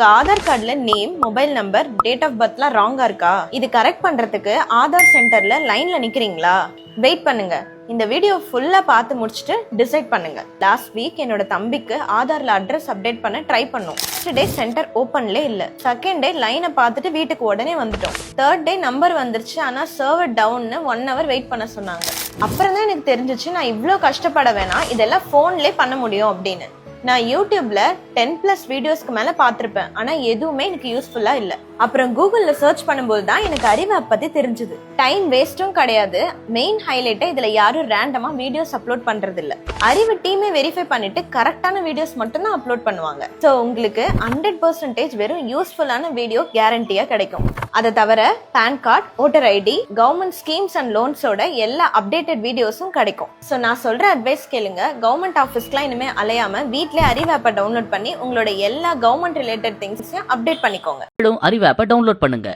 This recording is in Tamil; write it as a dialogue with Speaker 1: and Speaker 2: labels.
Speaker 1: உங்க ஆதார் கார்டுல name, mobile number, date of பர்த்லாம் ராங்கா இருக்கா? இது கரெக்ட் பண்றதுக்கு ஆதார் சென்டர்ல லைன்ல நிக்கிறீங்களா? வெயிட் பண்ணுங்க. இந்த வீடியோ ஃபுல்லா பார்த்து முடிச்சுட்டு டிசைட் பண்ணுங்க. லாஸ்ட் வீக் என்னோட தம்பிக்கு ஆதார்ல அட்ரஸ் அப்டேட் பண்ண ட்ரை பண்ணோம். ஃபர்ஸ்ட் டே சென்டர் ஓப்பன்ல இல்ல. செகண்ட் டே லைனை பார்த்துட்டு வீட்டுக்கு உடனே வந்துட்டோம். தேர்ட் டே நம்பர் வந்துருச்சு, ஆனா சர்வர் டவுன்னு 1 hour வெயிட் பண்ண சொன்னாங்க. அப்புறம் தான் எனக்கு தெரிஞ்சிச்சு நான் இவ்ளோ கஷ்டப்பட வேணாம், இதெல்லாம் போன்லயே பண்ண முடியும் அப்படின்னு. நான் யூடியூப்ல 10+ வீடியோஸ்க்கு மேல பார்த்திருப்பேன், ஆனா எதுவுமே எனக்கு யூஸ்ஃபுல்லா இல்ல. அப்புறம் கூகுள்ல சர்ச் பண்ணும்போது தான் எனக்கு அறிவை பத்தி தெரிஞ்சது. டைம் வேஸ்டும் கிடையாது. மெயின் ஹைலைட்டே இதுல யாரும் ரேண்டமா வீடியோஸ் அப்லோட் பண்றது இல்ல. அறிவு டீமே வெரிஃபை பண்ணிட்டு கரெக்டான வீடியோஸ் மட்டும் தான் அப்லோட் பண்ணுவாங்க. சோ உங்களுக்கு 100% வெறும் யூஸ்ஃபுல்லான வீடியோ கேரண்டியா கிடைக்கும். அதை தவிர PAN card, voter ID, government schemes and லோன்ஸோட எல்லா அப்டேட்டட் வீடியோஸும் கிடைக்கும். சோ நான் சொல்ற அட்வைஸ் கேளுங்க. கவர்மெண்ட் ஆஃபீஸ்க்குலாம் இனிமே அலையாம வீட்லயே அறிவு ஆப்பை டவுன்லோட் பண்ணி உங்களோட எல்லா கவர்மெண்ட் ரிலேட்டட் திங்ஸையும் அப்டேட் பண்ணிக்கோங்க.
Speaker 2: அறிவு ஆப்பை டவுன்லோட் பண்ணுங்க.